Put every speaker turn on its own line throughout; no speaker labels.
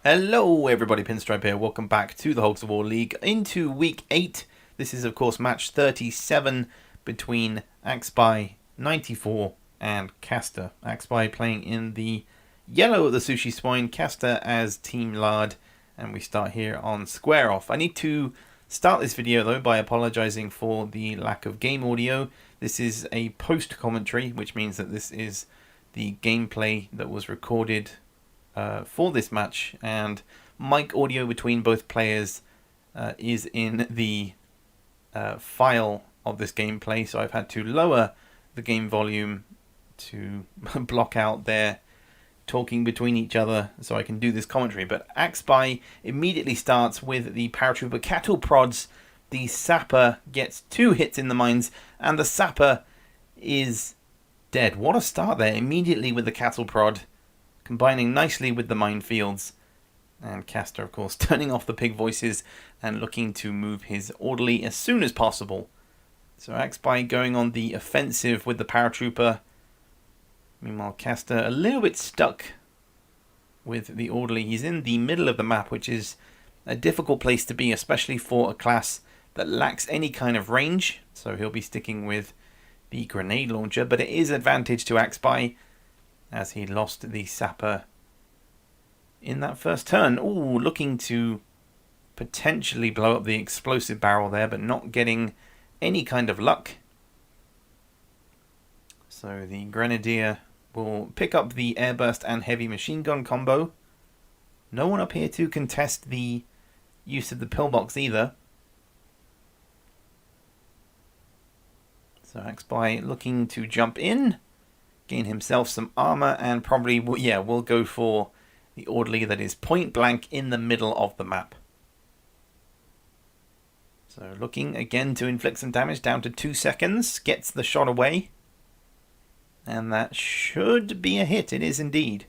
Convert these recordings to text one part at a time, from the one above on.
Hello everybody, Pinstripe here. Welcome back to the Hogs of War League into week 8. This is of course match 37 between AxBy94 and Castor. AxBy playing in the yellow of the Sushi Swine, Castor as Team Lard, and we start here on Square Off. I need to start this video though by apologizing for the lack of game audio. This is a post commentary, which means that this is the gameplay that was recorded for this match, and mic audio between both players is in the file of this gameplay, so I've had to lower the game volume to block out their talking between each other so I can do this commentary. But AxBy immediately starts with the paratrooper cattle prods. The sapper gets 2 hits in the mines and the sapper is dead. What a start there, immediately with the cattle prod, combining nicely with the minefields. And Castor, of course, turning off the pig voices and looking to move his orderly as soon as possible. So AxBy going on the offensive with the paratrooper. Meanwhile, Castor a little bit stuck with the orderly. He's in the middle of the map, which is a difficult place to be, especially for a class that lacks any kind of range. So he'll be sticking with the grenade launcher, but it is advantage to AxBy, as he lost the sapper in that first turn. Ooh, looking to potentially blow up the explosive barrel there, but not getting any kind of luck. So the Grenadier will pick up the airburst and heavy machine gun combo. No one up here to contest the use of the pillbox either. So AxBy looking to jump in, gain himself some armor, and probably, will go for the orderly that is point blank in the middle of the map. So looking again to inflict some damage, down to 2 seconds, gets the shot away. And that should be a hit, it is indeed.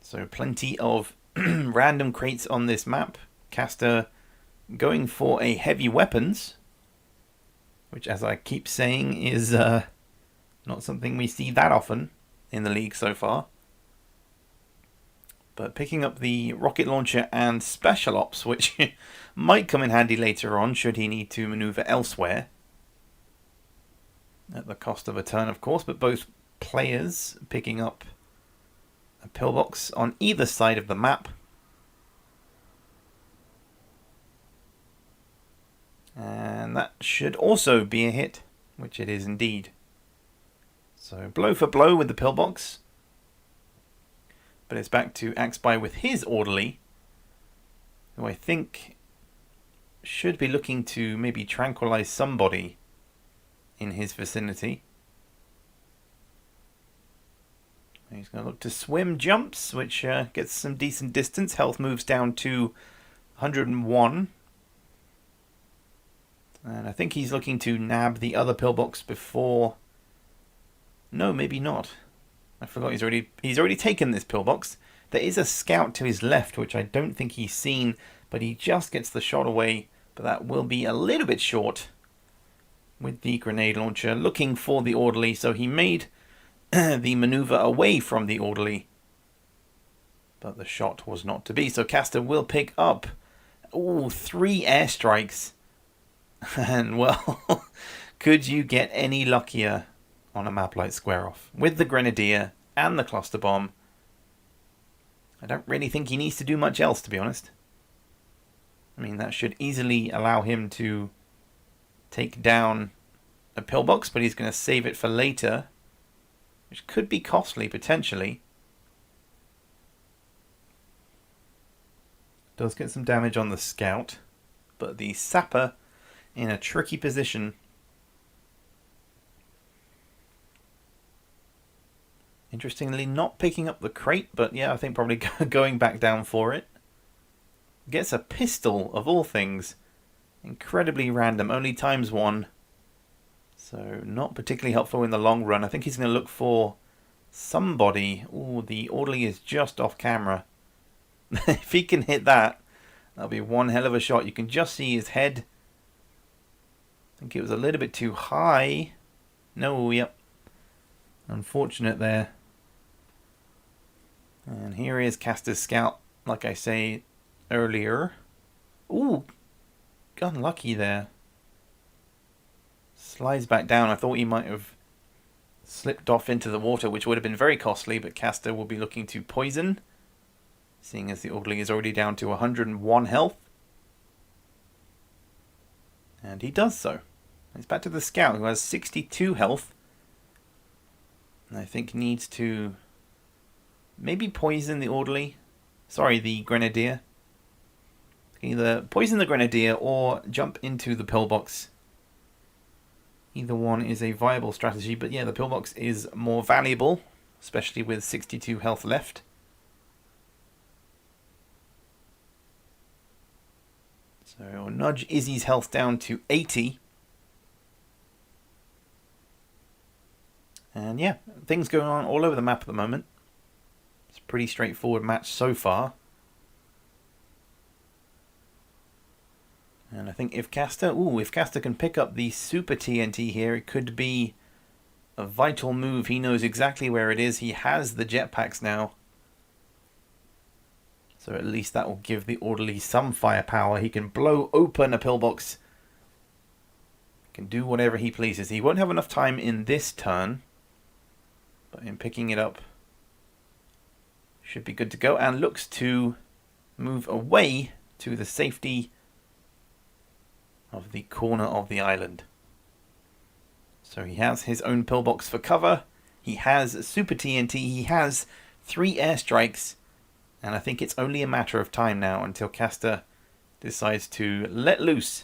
So plenty of random crates on this map. Castor going for a heavy weapons, which, as I keep saying, is not something we see that often in the league so far. But picking up the rocket launcher and special ops, which might come in handy later on should he need to maneuver elsewhere. At the cost of a turn, of course, but both players picking up a pillbox on either side of the map. And that should also be a hit, which it is indeed. So blow for blow with the pillbox. But it's back to AxBy with his orderly, who I think should be looking to maybe tranquilize somebody in his vicinity. He's going to look to swim jumps, which gets some decent distance. Health moves down to 101. And I think he's looking to nab the other pillbox before... No, maybe not. I forgot he's already taken this pillbox. There is a scout to his left, which I don't think he's seen, but he just gets the shot away. But that will be a little bit short with the grenade launcher, looking for the orderly. So he made the maneuver away from the orderly, but the shot was not to be. So Castor will pick up 3 airstrikes. And well, could you get any luckier on a map like Square Off? With the Grenadier and the cluster bomb, I don't really think he needs to do much else, to be honest. I mean, that should easily allow him to take down a pillbox, but he's going to save it for later, which could be costly, potentially. Does get some damage on the scout, but the sapper in a tricky position. Interestingly, not picking up the crate, but yeah, I think probably going back down for it. Gets a pistol, of all things. Incredibly random, only ×1. So not particularly helpful in the long run. I think he's going to look for somebody. Ooh, the orderly is just off camera. If he can hit that, that'll be one hell of a shot. You can just see his head. I think it was a little bit too high. No, yep. Unfortunate there. And here is Castor's scout, like I say earlier. Ooh, unlucky there. Slides back down. I thought he might have slipped off into the water, which would have been very costly, but Castor will be looking to poison, seeing as the Orderly is already down to 101 health. And he does so. It's back to the scout, who has 62 health. And I think needs to maybe poison the Orderly. Sorry, the Grenadier. Either poison the Grenadier or jump into the pillbox. Either one is a viable strategy, but yeah, the pillbox is more valuable, especially with 62 health left. So I'll nudge Izzy's health down to 80. And yeah, things going on all over the map at the moment. It's a pretty straightforward match so far. And I think if Castor can pick up the Super TNT here, it could be a vital move. He knows exactly where it is. He has the jetpacks now. So at least that will give the Orderly some firepower. He can blow open a pillbox. He can do whatever he pleases. He won't have enough time in this turn, but in picking it up, should be good to go. And looks to move away to the safety of the corner of the island. So he has his own pillbox for cover. He has Super TNT. He has 3 airstrikes. And I think it's only a matter of time now until Castor decides to let loose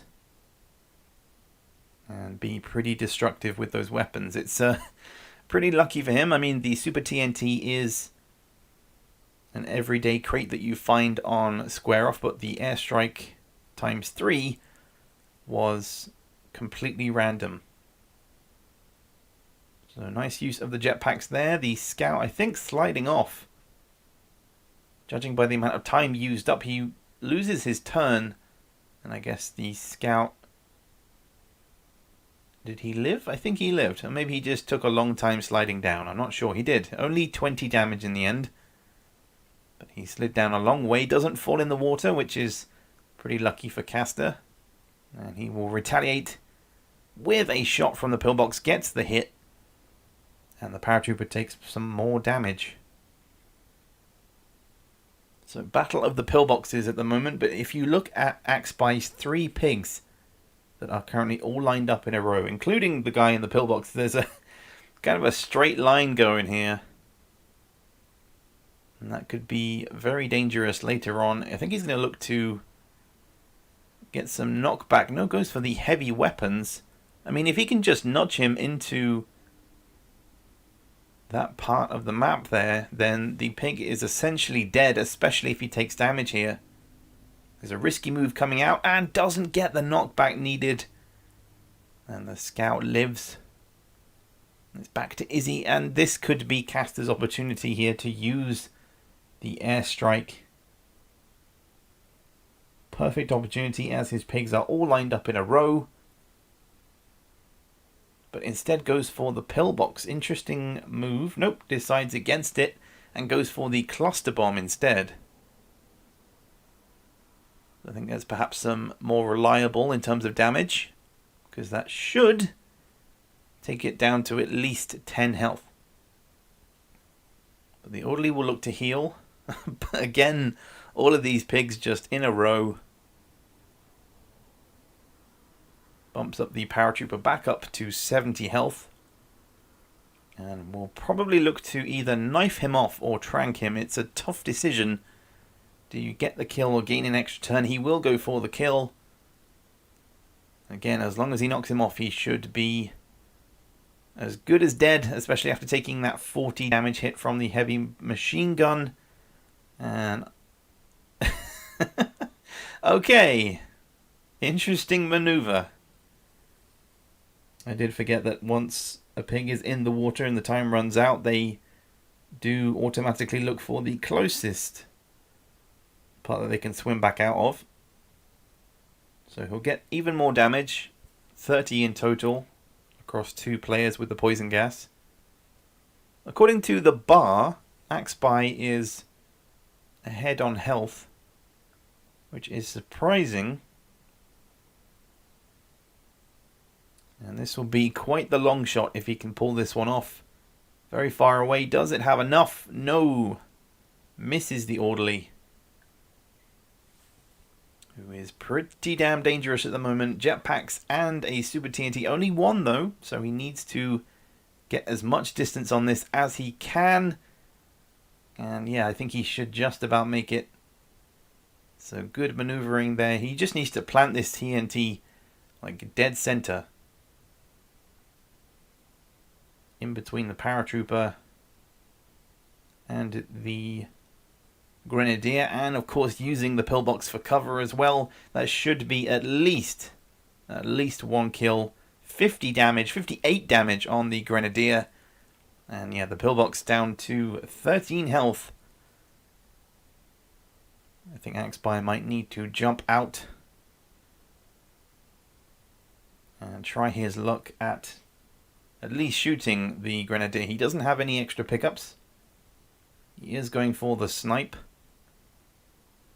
and be pretty destructive with those weapons. It's pretty lucky for him. I mean, the Super TNT is an everyday crate that you find on Square Off, but the airstrike ×3 was completely random. So nice use of the jetpacks there. The scout, I think, sliding off. Judging by the amount of time used up, he loses his turn. And I guess the scout... Did he live? I think he lived. Or maybe he just took a long time sliding down. I'm not sure. He did. Only 20 damage in the end. But he slid down a long way. Doesn't fall in the water, which is pretty lucky for Castor. And he will retaliate with a shot from the pillbox. Gets the hit. And the paratrooper takes some more damage. So battle of the pillboxes at the moment. But if you look at AxBy's 3 pigs that are currently all lined up in a row, including the guy in the pillbox, there's a kind of a straight line going here. And that could be very dangerous later on. I think he's going to look to get some knockback. No, goes for the heavy weapons. I mean, if he can just nudge him into that part of the map there, then the pig is essentially dead, especially if he takes damage here. There's a risky move coming out and doesn't get the knockback needed. And the scout lives. It's back to Izzy, and this could be Castor's opportunity here to use the airstrike. Perfect opportunity as his pigs are all lined up in a row. But instead goes for the pillbox. Interesting move. Nope, decides against it and goes for the cluster bomb instead. I think that's perhaps some more reliable in terms of damage, because that should take it down to at least 10 health. But the Orderly will look to heal. But again, all of these pigs just in a row. Bumps up the paratrooper back up to 70 health. And we'll probably look to either knife him off or trank him. It's a tough decision. Do you get the kill or gain an extra turn? He will go for the kill. Again, as long as he knocks him off, he should be as good as dead, especially after taking that 40 damage hit from the heavy machine gun. And okay, interesting maneuver. I did forget that once a pig is in the water and the time runs out, they do automatically look for the closest part that they can swim back out of. So he'll get even more damage, 30 in total across 2 players with the poison gas. According to the bar, AxBy is ahead on health, which is surprising. And this will be quite the long shot if he can pull this one off. Very far away. Does it have enough? No. Misses the orderly, who is pretty damn dangerous at the moment. Jetpacks and a Super TNT. Only one though, so he needs to get as much distance on this as he can. And yeah, I think he should just about make it. So good maneuvering there. He just needs to plant this TNT like dead center, in between the paratrooper and the grenadier, and of course using the pillbox for cover as well. That should be at least one kill. 50 damage, 58 damage on the grenadier, and yeah, the pillbox down to 13 health. I think AxBy might need to jump out and try his luck at least shooting the grenadier. He doesn't have any extra pickups. He is going for the snipe,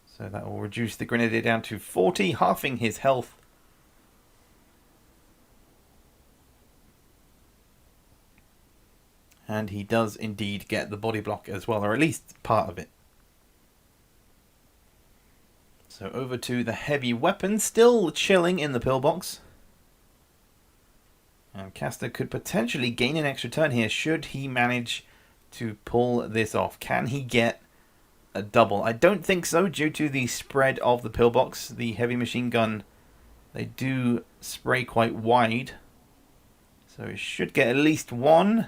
so that will reduce the grenadier down to 40, halving his health. And he does indeed get the body block as well, or at least part of it. So over to the heavy weapon, still chilling in the pillbox. And Castor could potentially gain an extra turn here should he manage to pull this off. Can he get a double? I don't think so, due to the spread of the pillbox. The heavy machine gun, they do spray quite wide. So he should get at least one.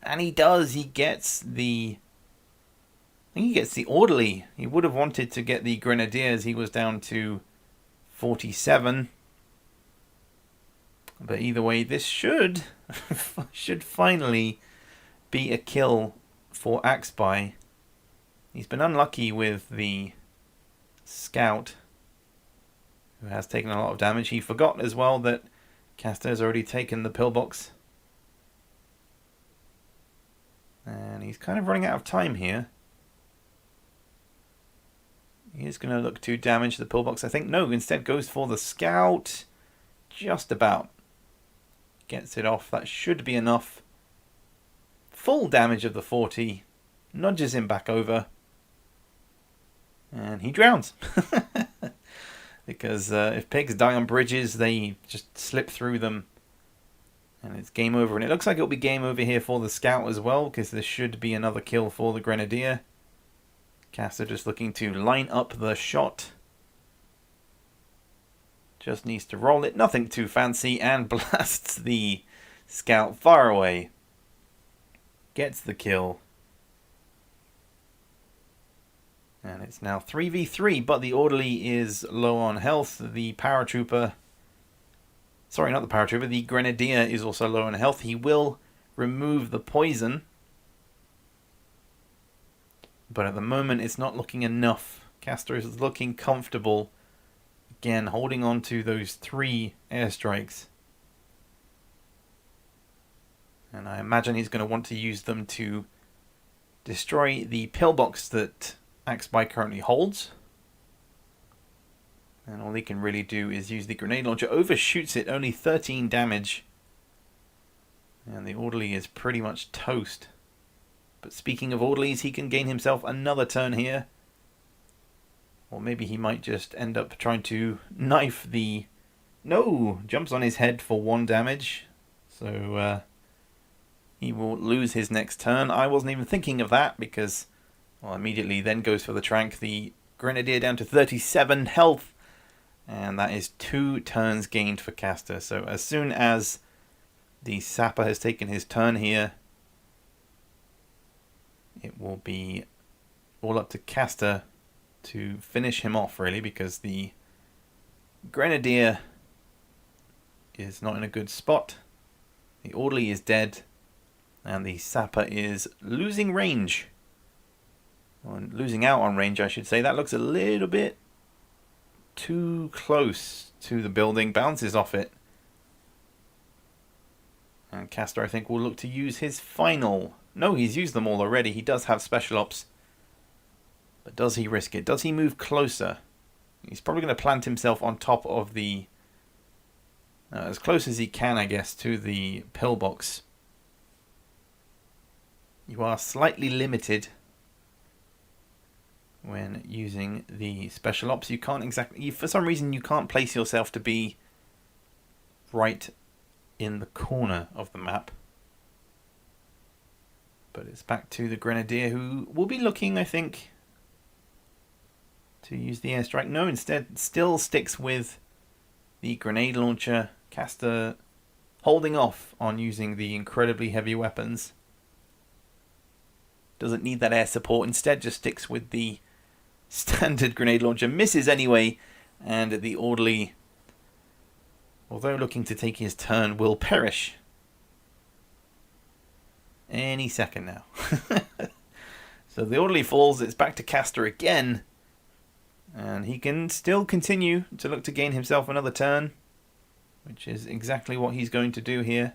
And he does. He gets the... I think he gets the orderly. He would have wanted to get the grenadiers. He was down to 47. But either way, this should finally be a kill for AxBy. He's been unlucky with the scout, who has taken a lot of damage. He forgot as well that Castor has already taken the pillbox. And he's kind of running out of time here. He's going to look to damage the pillbox, I think. No, instead goes for the scout. Just about. Gets it off. That should be enough. Full damage of the 40. Nudges him back over. And he drowns. Because if pigs die on bridges, they just slip through them. And it's game over. And it looks like it'll be game over here for the scout as well, because there should be another kill for the grenadier. Castor just looking to line up the shot. Just needs to roll it. Nothing too fancy. And blasts the scout far away. Gets the kill. And it's now 3v3, but the orderly is low on health. The paratrooper... Sorry, not the paratrooper. The grenadier is also low on health. He will remove the poison. But at the moment, it's not looking enough. Castor is looking comfortable. Again, holding on to those 3 airstrikes. And I imagine he's going to want to use them to destroy the pillbox that AxBy currently holds. And all he can really do is use the grenade launcher. Overshoots it, only 13 damage. And the orderly is pretty much toast. But speaking of orderlies, he can gain himself another turn here. Or maybe he might just end up trying to knife the... No! Jumps on his head for 1 damage. So he will lose his next turn. I wasn't even thinking of that because... Well, immediately then goes for the trank. The grenadier down to 37 health. And that is 2 turns gained for Castor. So as soon as the sapper has taken his turn here, it will be all up to Castor to finish him off, really, because the grenadier is not in a good spot. The orderly is dead, and the sapper is losing range. Or losing out on range, I should say. That looks a little bit too close to the building. Bounces off it. And Castor, I think, will look to use his final... No, he's used them all already. He does have special ops. But does he risk it? Does he move closer? He's probably going to plant himself on top of the... as close as he can, I guess, to the pillbox. You are slightly limited when using the special ops. You can't exactly... for some reason, you can't place yourself to be right in the corner of the map. But it's back to the Grenadier, who will be looking, I think, to use the airstrike. No, instead still sticks with the grenade launcher. Castor holding off on using the incredibly heavy weapons. Doesn't need that air support. Instead just sticks with the standard grenade launcher. Misses anyway. And the orderly, although looking to take his turn, will perish any second now. So the orderly falls. It's back to Castor again. And he can still continue to look to gain himself another turn, which is exactly what he's going to do here.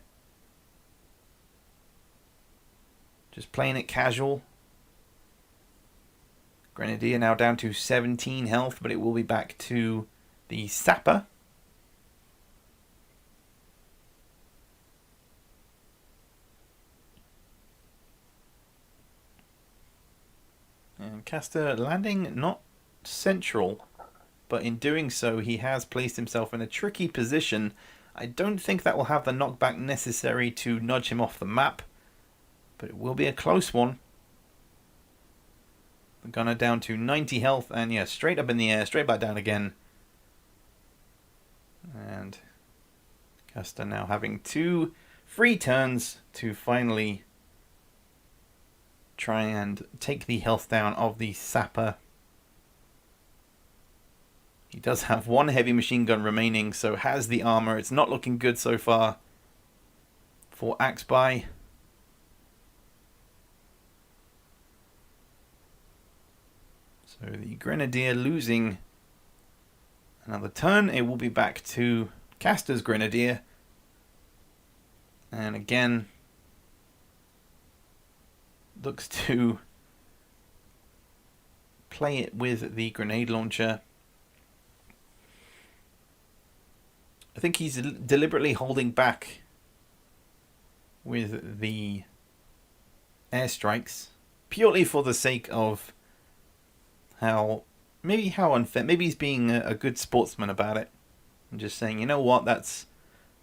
Just playing it casual. Grenadier now down to 17 health, but it will be back to the Sapper. And Castor landing not central, but in doing so he has placed himself in a tricky position. I don't think that will have the knockback necessary to nudge him off the map, but it will be a close one. The gunner down to 90 health, and yeah, straight up in the air, straight back down again. And Castor now having 2 free turns to finally try and take the health down of the Sapper. He does have 1 heavy machine gun remaining, so has the armor. It's not looking good so far for AxBy. So the Grenadier losing another turn. It will be back to Castor's Grenadier. And again, looks to play it with the grenade launcher. I think he's deliberately holding back with the airstrikes purely for the sake of how unfair. Maybe he's being a good sportsman about it and just saying, you know what, that's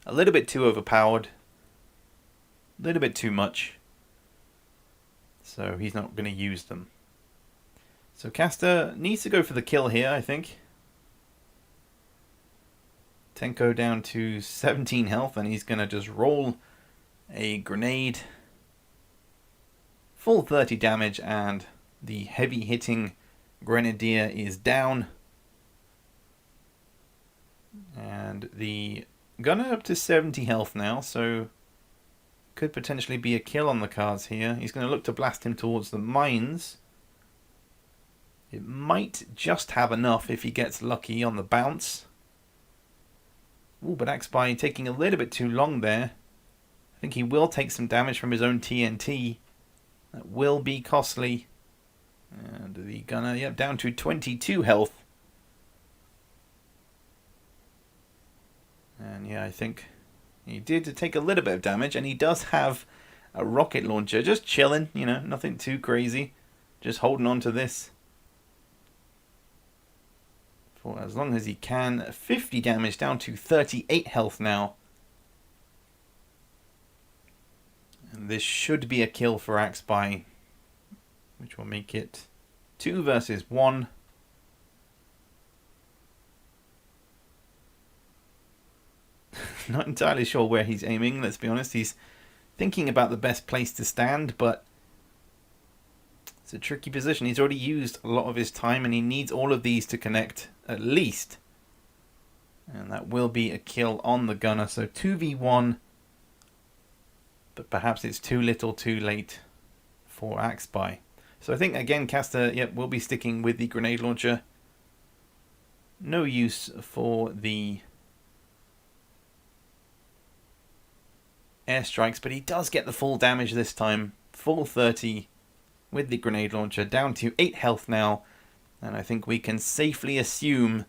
a little bit too overpowered, a little bit too much, so he's not going to use them. So Castor needs to go for the kill here, I think. Tenko down to 17 health, and he's going to just roll a grenade. Full 30 damage, and the heavy hitting Grenadier is down. And the gunner up to 70 health now, so could potentially be a kill on the cards here. He's going to look to blast him towards the mines. It might just have enough if he gets lucky on the bounce. Ooh, but AxBy taking a little bit too long there. I think he will take some damage from his own TNT. That will be costly. And the gunner, yep, down to 22 health. And yeah, I think he did take a little bit of damage. And he does have a rocket launcher. Just chilling, you know, nothing too crazy. Just holding on to this for as long as he can. 50 damage, down to 38 health now. And this should be a kill for AxBy, which will make it 2 versus 1. Not entirely sure where he's aiming, let's be honest. He's thinking about the best place to stand, but it's a tricky position. He's already used a lot of his time, and he needs all of these to connect at least. And that will be a kill on the gunner. So 2v1. But perhaps it's too little too late for AxBy. So I think, again, Castor, yep, will be sticking with the grenade launcher. No use for the airstrikes, but he does get the full damage this time. Full 30 with the grenade launcher, down to 8 health now. And I think we can safely assume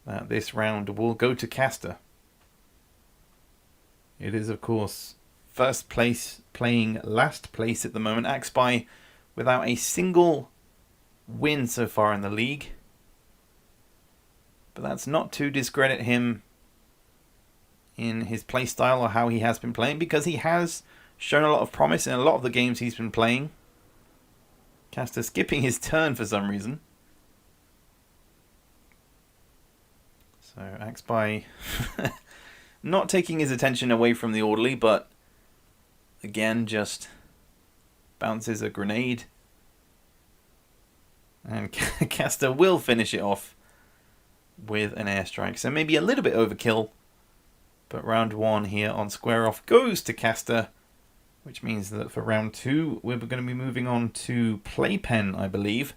that this round will go to Castor. It is, of course, first place playing last place at the moment. AxBy without a single win so far in the league. But that's not to discredit him in his play style or how he has been playing, because he has shown a lot of promise in a lot of the games he's been playing. Castor skipping his turn for some reason. So AxBy not taking his attention away from the orderly, but again just bounces a grenade. And Castor will finish it off with an airstrike. So maybe a little bit overkill. But round 1 here on Square Off goes to Castor, which means that for round 2 we're going to be moving on to Playpen, I believe,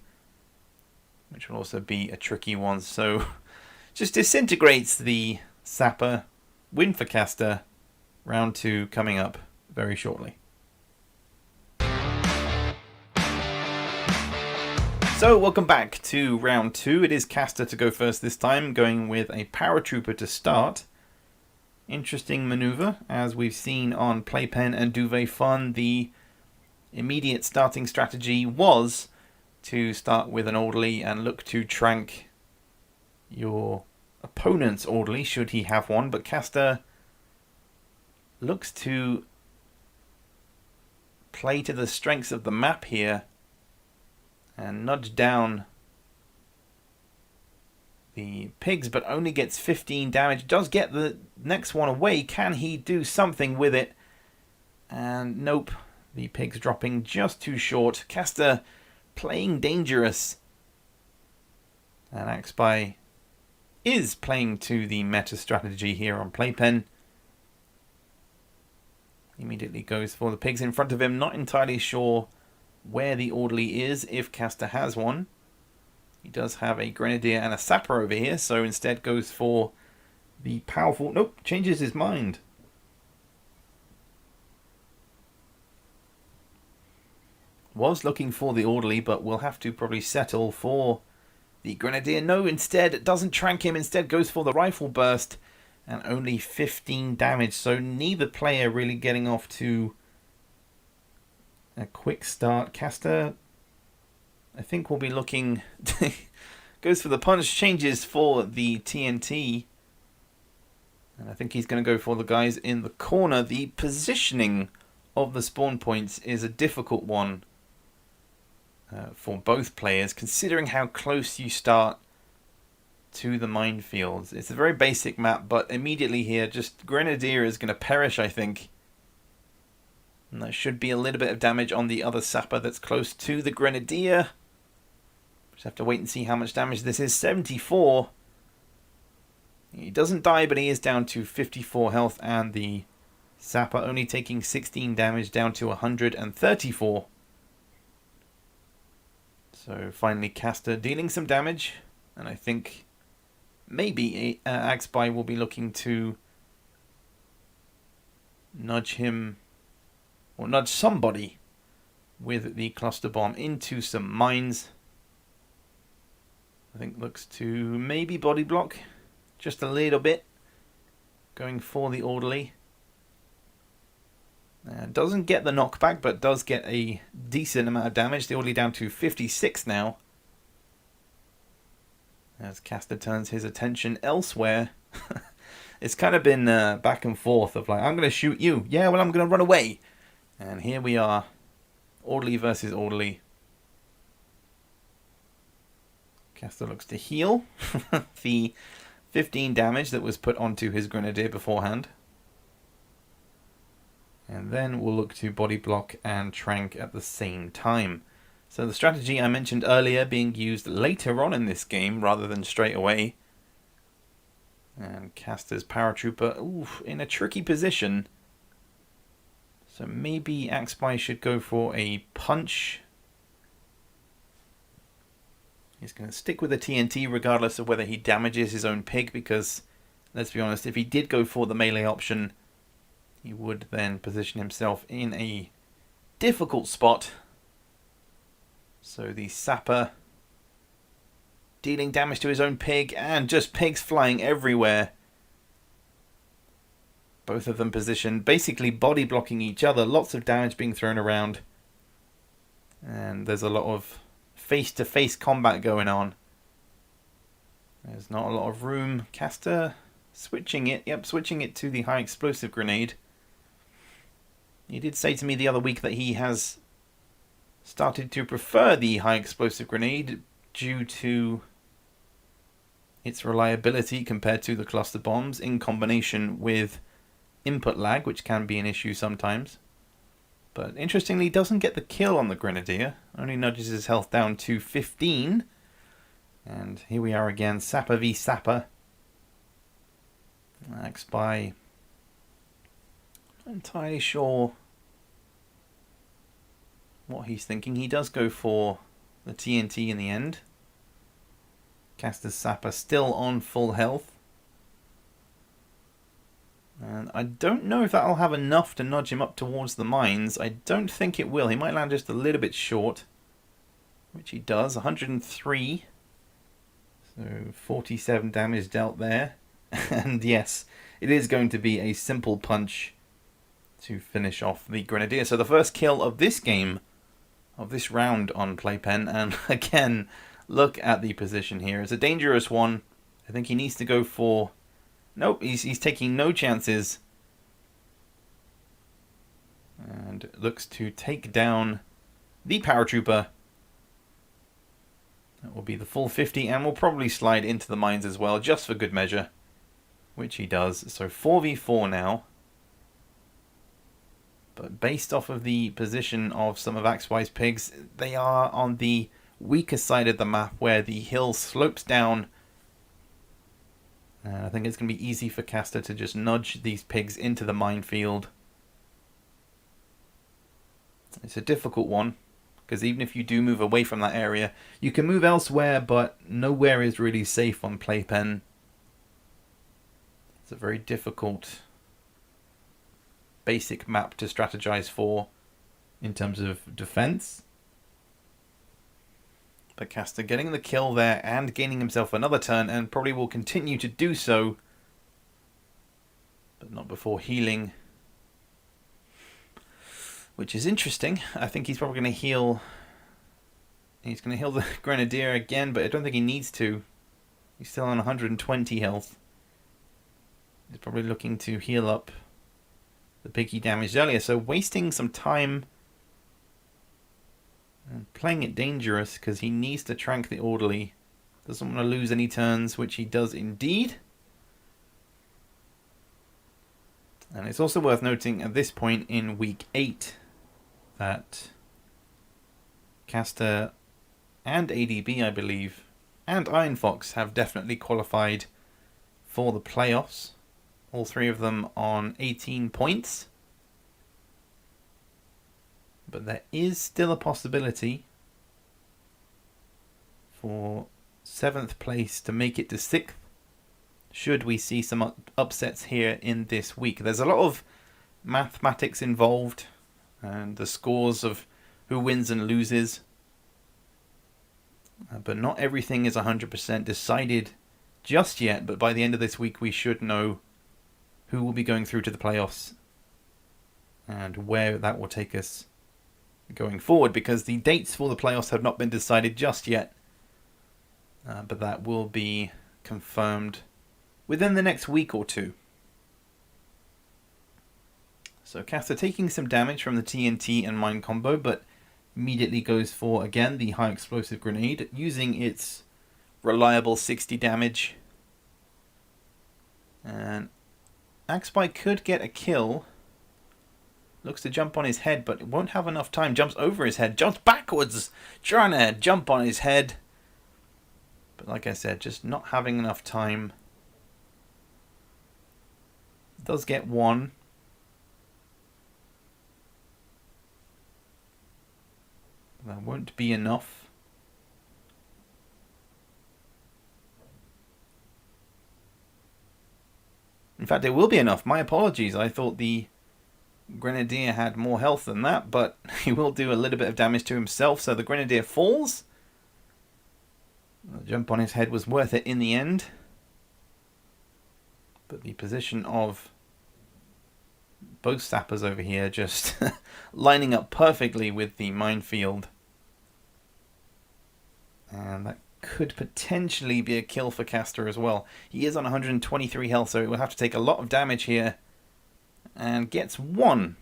which will also be a tricky one. So just disintegrates the Sapper. Win for Castor. Round 2 coming up very shortly. So welcome back to round 2. It is Castor to go first this time, going with a Paratrooper to start. Interesting maneuver, as we've seen on Playpen and Duvet Fun. The immediate starting strategy was to start with an orderly and look to trank your opponent's orderly, should he have one. But Castor looks to play to the strengths of the map here and nudge down the pigs, but only gets 15 damage. Does get the next one away. Can he do something with it? And nope. The pigs dropping just too short. Castor playing dangerous. And AxBy is playing to the meta strategy here on Playpen. Immediately goes for the pigs in front of him. Not entirely sure where the orderly is, if Castor has one. He does have a Grenadier and a Sapper over here, so instead goes for the powerful... Nope, changes his mind. Was looking for the orderly, but will have to probably settle for the Grenadier. No, instead, it doesn't trank him. Instead goes for the Rifle Burst, and only 15 damage. So neither player really getting off to a quick start. Castor, I think we'll be looking... goes for the punch, changes for the TNT. And I think he's going to go for the guys in the corner. The positioning of the spawn points is a difficult one for both players, considering how close you start to the minefields. It's a very basic map, but immediately here, just Grenadier is going to perish, I think. And there should be a little bit of damage on the other Sapper that's close to the Grenadier. Just have to wait and see how much damage this is. 74. He doesn't die, but he is down to 54 health. And the Sapper only taking 16 damage, down to 134. So finally Castor dealing some damage. And I think maybe AxBy will be looking to nudge him, or nudge somebody with the cluster bomb into some mines. I think looks to maybe body block just a little bit. Going for the orderly. Doesn't get the knockback, but does get a decent amount of damage. The orderly down to 56 now. As Castor turns his attention elsewhere. It's kind of been back and forth of like, I'm going to shoot you. Yeah, well, I'm going to run away. And here we are. Orderly versus orderly. Castor looks to heal the 15 damage that was put onto his Grenadier beforehand. And then we'll look to body block and trank at the same time. So the strategy I mentioned earlier being used later on in this game rather than straight away. And Castor's Paratrooper in a tricky position. So maybe AxBy should go for a punch. He's going to stick with the TNT regardless of whether he damages his own pig, because, let's be honest, if he did go for the melee option, he would then position himself in a difficult spot. So the Sapper dealing damage to his own pig, and just pigs flying everywhere. Both of them positioned, basically body blocking each other. Lots of damage being thrown around. And there's a lot of face-to-face combat going on. There's not a lot of room. Castor switching it. Yep, switching it to the high explosive grenade. He did say to me the other week that he has started to prefer the high explosive grenade due to its reliability compared to the cluster bombs, in combination with input lag, which can be an issue sometimes. But interestingly, doesn't get the kill on the Grenadier, only nudges his health down to 15. And here we are again, Sapper v Sapper. AxBy, not entirely sure what he's thinking. He does go for the TNT in the end. Castor's Sapper still on full health. And I don't know if that'll have enough to nudge him up towards the mines. I don't think it will. He might land just a little bit short, which he does. 103. So 47 damage dealt there. And yes, it is going to be a simple punch to finish off the Grenadier. So the first kill of this game, of this round on Playpen. And again, look at the position here. It's a dangerous one. I think he needs to go for... Nope, he's taking no chances. And looks to take down the paratrooper. That will be the full 50, and will probably slide into the mines as well, just for good measure. Which he does. So 4v4 now. But based off of the position of some of AxBy's pigs, they are on the weaker side of the map, where the hill slopes down. I think it's going to be easy for Castor to just nudge these pigs into the minefield. It's a difficult one, because even if you do move away from that area, you can move elsewhere, but nowhere is really safe on Playpen. It's a very difficult basic map to strategize for in terms of defense. But Castor getting the kill there and gaining himself another turn, and probably will continue to do so. But not before healing. Which is interesting. I think he's probably going to heal. He's going to heal the Grenadier again, but I don't think he needs to. He's still on 120 health. He's probably looking to heal up the pig he damaged earlier. So wasting some time and playing it dangerous, because he needs to trank the orderly. Doesn't want to lose any turns, which he does indeed. And it's also worth noting at this point in week 8 that Castor and ADB, I believe, and Iron Fox have definitely qualified for the playoffs. All three of them on 18 points. But there is still a possibility for 7th place to make it to 6th, should we see some upsets here in this week. There's a lot of mathematics involved, and the scores of who wins and loses. But not everything is 100% decided just yet, but by the end of this week we should know who will be going through to the playoffs and where that will take us going forward, because the dates for the playoffs have not been decided just yet, but that will be confirmed within the next week or two. So Castor taking some damage from the TNT and mine combo, but immediately goes for, again, the high explosive grenade, using its reliable 60 damage. And AxBy could get a kill. Looks to jump on his head, but it won't have enough time. Jumps over his head. Jumps backwards. Trying to jump on his head. But like I said, just not having enough time. Does get one. That won't be enough. In fact, it will be enough. My apologies. I thought the Grenadier had more health than that, but he will do a little bit of damage to himself. So the Grenadier falls. The jump on his head was worth it in the end. But the position of both sappers over here just lining up perfectly with the minefield. And that could potentially be a kill for Castor as well. He is on 123 health, so he will have to take a lot of damage here. And gets one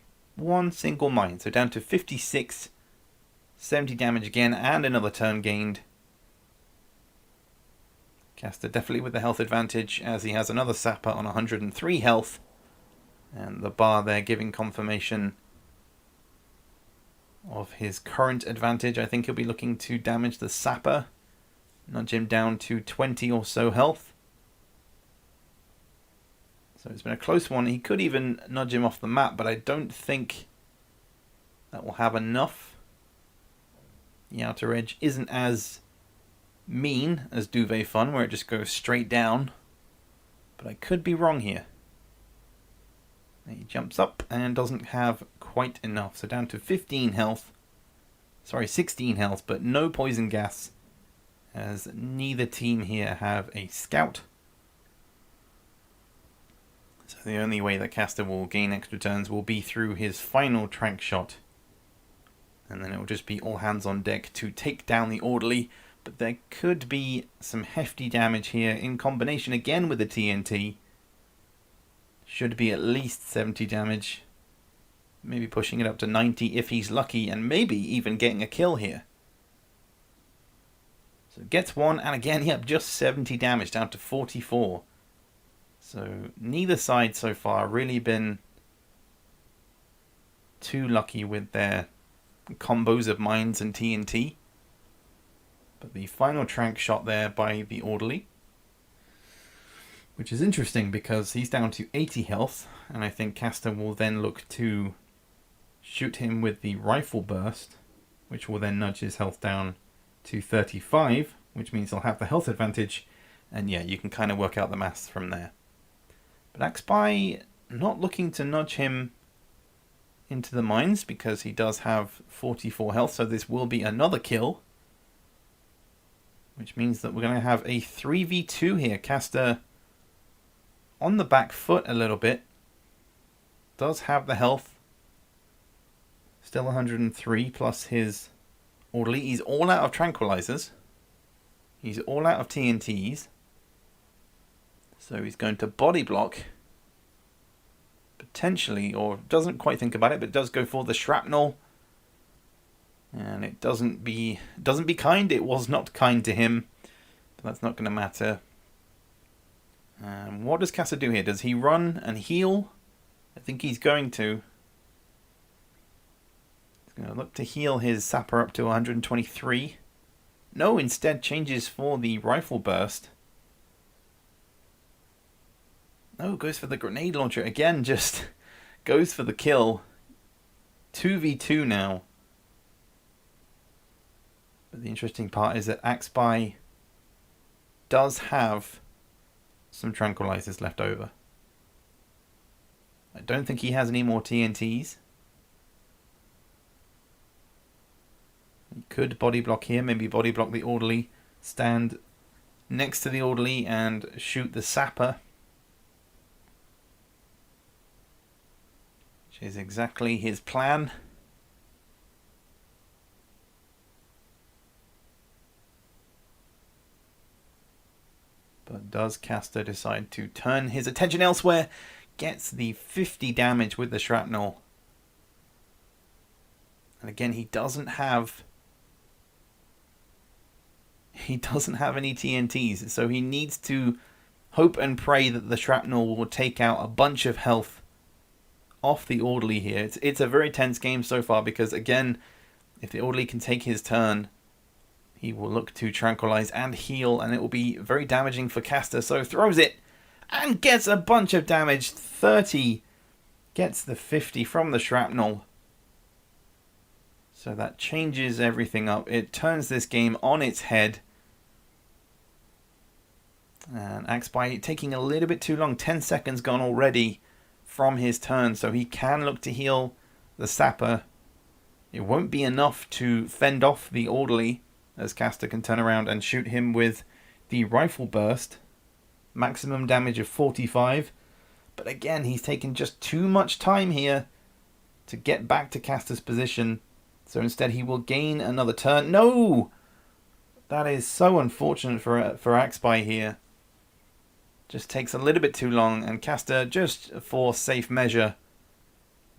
single mine. So down to 56, 70 damage again, and another turn gained. Castor definitely with the health advantage, as he has another sapper on 103 health. And the bar there giving confirmation of his current advantage. I think he'll be looking to damage the sapper, nudge him down to 20 or so health. So it's been a close one. He could even nudge him off the map, but I don't think that will have enough. The outer edge isn't as mean as Duvet Fun, where it just goes straight down, but I could be wrong here. He jumps up and doesn't have quite enough, so down to 15 health. Sorry, 16 health, but no poison gas, as neither team here have a scout. So the only way that Castor will gain extra turns will be through his final trank shot. And then it will just be all hands on deck to take down the orderly. But there could be some hefty damage here in combination again with the TNT. Should be at least 70 damage. Maybe pushing it up to 90 if he's lucky, and maybe even getting a kill here. So gets one, and again, yep, just 70 damage, down to 44. So neither side so far really been too lucky with their combos of mines and TNT. But the final trank shot there by the orderly, which is interesting because he's down to 80 health, and I think Castor will then look to shoot him with the rifle burst, which will then nudge his health down to 35, which means he'll have the health advantage, and yeah, you can kind of work out the maths from there. But AxBy not looking to nudge him into the mines because he does have 44 health, so this will be another kill, which means that we're going to have a 3v2 here. Castor on the back foot a little bit, does have the health, still 103 plus his orderly. He's all out of tranquilizers, he's all out of TNTs, so he's going to body block potentially, or doesn't quite think about it, but does go for the shrapnel, and it doesn't be kind. It was not kind to him, but that's not going to matter. What does Castor do here? Does he run and heal? I think he's going to. He's going to look to heal his sapper up to 123. No, instead changes for the rifle burst. No, goes for the grenade launcher. Again, just goes for the kill. 2v2 now. But the interesting part is that AxBy does have some tranquilizers left over. I don't think he has any more TNTs. He could body block here, maybe body block the orderly, stand next to the orderly and shoot the sapper, which is exactly his plan. But does Castor decide to turn his attention elsewhere? Gets the 50 damage with the shrapnel. And again, he doesn't have any TNTs, so he needs to hope and pray that the shrapnel will take out a bunch of health off the orderly here. It's a very tense game so far because, again, if the orderly can take his turn, he will look to tranquilize and heal, and it will be very damaging for Castor. So throws it and gets a bunch of damage. 30 gets the 50 from the shrapnel. So that changes everything up. It turns this game on its head. And AxBy taking a little bit too long. 10 seconds gone already from his turn, so he can look to heal the sapper. It won't be enough to fend off the orderly. as Castor can turn around and shoot him with the rifle burst. Maximum damage of 45. But again, he's taken just too much time here to get back to Castor's position. So instead he will gain another turn. No! That is so unfortunate for AxBy here. Just takes a little bit too long, and Castor, just for safe measure,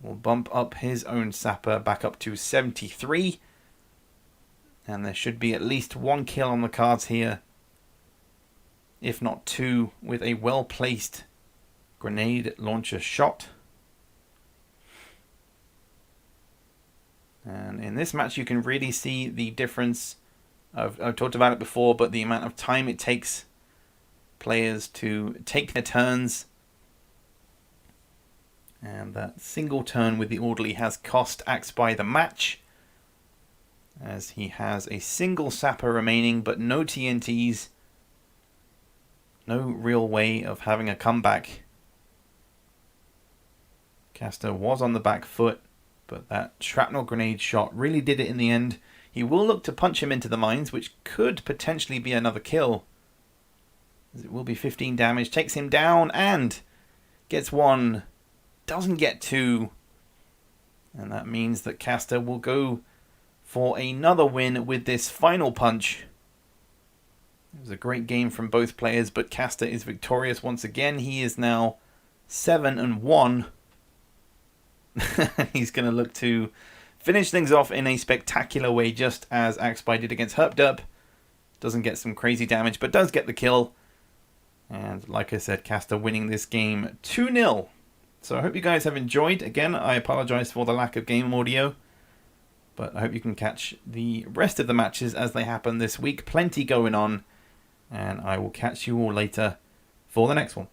will bump up his own sapper back up to 73. And there should be at least one kill on the cards here, if not two, with a well-placed grenade launcher shot. And in this match you can really see the difference. I've talked about it before, but the amount of time it takes players to take their turns. And that single turn with the orderly has cost AxBy the match, as he has a single sapper remaining but no TNTs. No real way of having a comeback. Castor was on the back foot, but that shrapnel grenade shot really did it in the end. He will look to punch him into the mines, which could potentially be another kill, as it will be 15 damage. Takes him down and gets one. Doesn't get two. And that means that Castor will go for another win with this final punch. It was a great game from both players, but Castor is victorious once again. He is now 7-1. He's going to look to finish things off in a spectacular way, just as AxBy did against HerpDerp. Doesn't get some crazy damage, but does get the kill. And like I said, Castor winning this game 2-0. So I hope you guys have enjoyed. Again, I apologize for the lack of game audio, but I hope you can catch the rest of the matches as they happen this week. Plenty going on, and I will catch you all later for the next one.